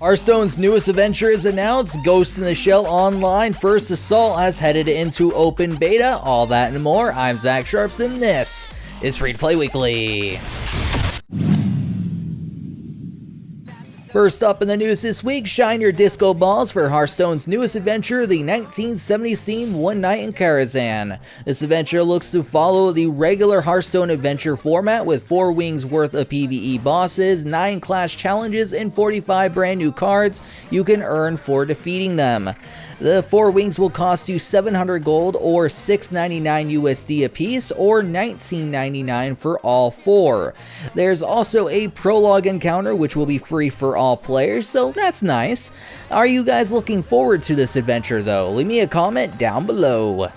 Hearthstone's newest adventure is announced. Ghost in the Shell Online First Assault has headed into open beta. All that and more. I'm Zach Sharps, and this is Free to Play Weekly. First up in the news this week, shine your disco balls for Hearthstone's newest adventure, the 1970s theme One Night in Karazhan. This adventure looks to follow the regular Hearthstone adventure format with 4 wings worth of PvE bosses, 9 clash challenges, and 45 brand new cards you can earn for defeating them. The 4 wings will cost you 700 gold or $6.99 USD apiece, or $19.99 for all 4. There's also a prologue encounter which will be free for all players, so that's nice. Are you guys looking forward to this adventure though? Leave me a comment down below.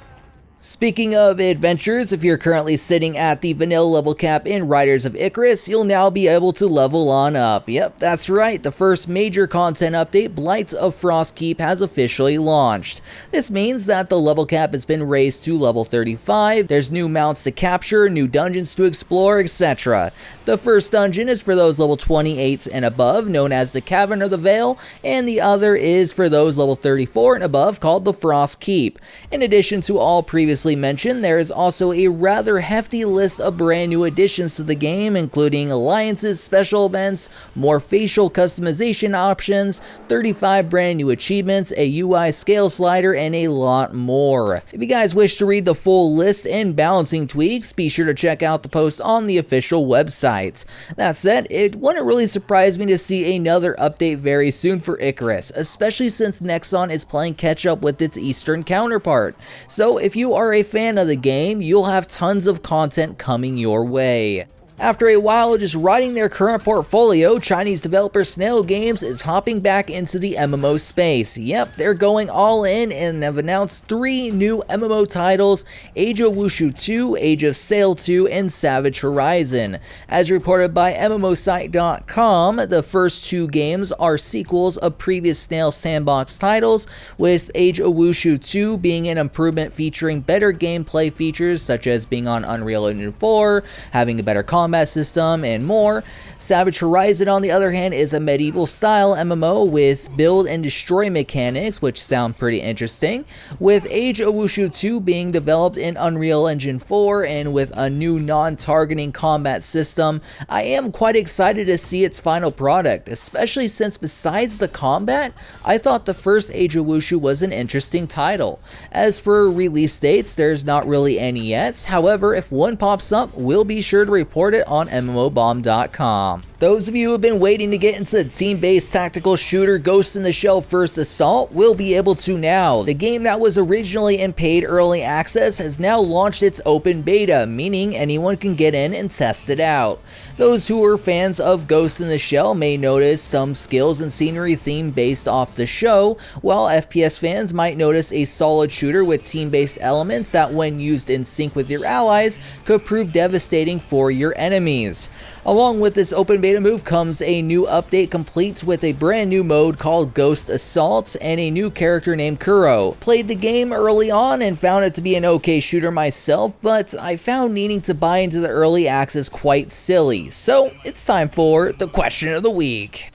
Speaking of adventures, if you're currently sitting at the vanilla level cap in Riders of Icarus, you'll now be able to level on up. Yep, that's right, the first major content update, Blights of Frostkeep, has officially launched. This means that the level cap has been raised to level 35, there's new mounts to capture, new dungeons to explore, etc. The first dungeon is for those level 28 and above, known as the Cavern of the Veil, and the other is for those level 34 and above, called the Frostkeep. In addition to all previously mentioned, there is also a rather hefty list of brand new additions to the game, including alliances, special events, more facial customization options, 35 brand new achievements, a UI scale slider, and a lot more. If you guys wish to read the full list and balancing tweaks, be sure to check out the post on the official website. That said, it wouldn't really surprise me to see another update very soon for Icarus, especially since Nexon is playing catch up with its eastern counterpart. So if you are a fan of the game, you'll have tons of content coming your way. After a while of just riding their current portfolio, Chinese developer Snail Games is hopping back into the MMO space. Yep, they're going all in and have announced 3 new MMO titles: Age of Wushu 2, Age of Sail 2, and Savage Horizon. As reported by MMOsite.com, the first 2 games are sequels of previous Snail sandbox titles, with Age of Wushu 2 being an improvement featuring better gameplay features such as being on Unreal Engine 4, having a better combat system, and more. Savage Horizon, on the other hand, is a medieval style MMO with build and destroy mechanics, which sound pretty interesting, with Age of Wushu 2 being developed in Unreal Engine 4 and with a new non-targeting combat system. I am quite excited to see its final product, especially since besides the combat, I thought the first Age of Wushu was an interesting title. As for release dates, there's not really any yet. However, if one pops up, we'll be sure to report it on MMOBomb.com. Those of you who have been waiting to get into the team-based tactical shooter Ghost in the Shell First Assault will be able to now. The game that was originally in paid early access has now launched its open beta, meaning anyone can get in and test it out. Those who are fans of Ghost in the Shell may notice some skills and scenery theme based off the show, while FPS fans might notice a solid shooter with team-based elements that, when used in sync with your allies, could prove devastating for your enemies. Along with this open beta move comes a new update complete with a brand new mode called Ghost Assault and a new character named Kuro. Played the game early on and found it to be an okay shooter myself, but I found needing to buy into the early access quite silly. So it's time for the question of the week.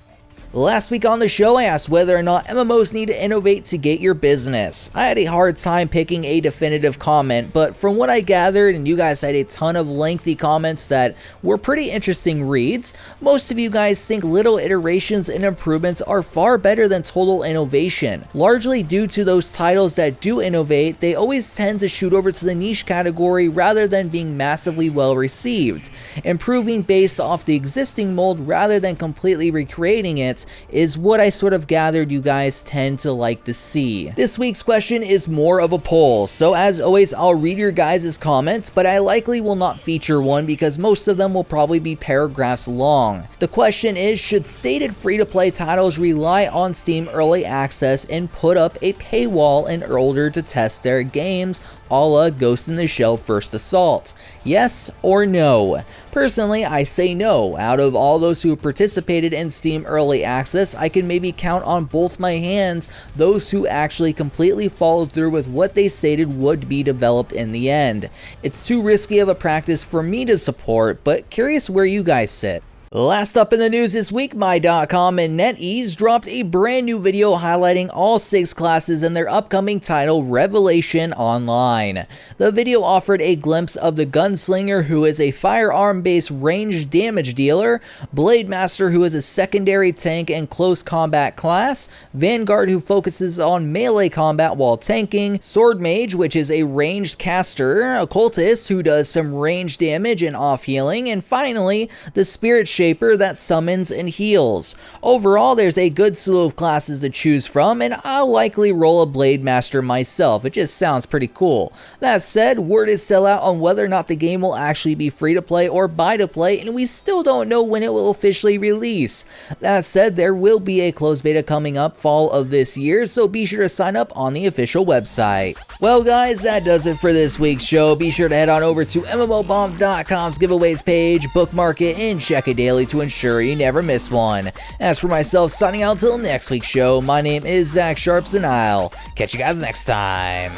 Last week on the show, I asked whether or not MMOs need to innovate to get your business. I had a hard time picking a definitive comment, but from what I gathered, and you guys had a ton of lengthy comments that were pretty interesting reads, most of you guys think little iterations and improvements are far better than total innovation. Largely due to those titles that do innovate, they always tend to shoot over to the niche category rather than being massively well received. Improving based off the existing mold rather than completely recreating it is what I sort of gathered you guys tend to like to see. This week's question is more of a poll, so as always I'll read your guys' comments, but I likely will not feature one because most of them will probably be paragraphs long. The question is, should stated free-to-play titles rely on Steam Early Access and put up a paywall in order to test their games, a la Ghost in the Shell First Assault? Yes or no? Personally, I say no. Out of all those who participated in Steam Early Access, I can maybe count on both my hands those who actually completely followed through with what they stated would be developed in the end. It's too risky of a practice for me to support, but curious where you guys sit. Last up in the news this week, My.com and NetEase dropped a brand new video highlighting all 6 classes and their upcoming title, Revelation Online. The video offered a glimpse of the Gunslinger, who is a firearm-based ranged damage dealer, Blade Master, who is a secondary tank and close combat class, Vanguard, who focuses on melee combat while tanking, Sword Mage, which is a ranged caster, Occultist, who does some range damage and off-healing, and finally, the Spirit Shaper that summons and heals. Overall, there's a good slew of classes to choose from, and I'll likely roll a Blade Master myself. It just sounds pretty cool. That said, word is still out on whether or not the game will actually be free to play or buy to play, and we still don't know when it will officially release. That said, there will be a closed beta coming up fall of this year, so be sure to sign up on the official website. Well guys, that does it for this week's show. Be sure to head on over to MMOBomb.com's giveaways page, bookmark it, and check it daily to ensure you never miss one. As for myself, signing out till next week's show, my name is Zach Sharps, and I'll catch you guys next time.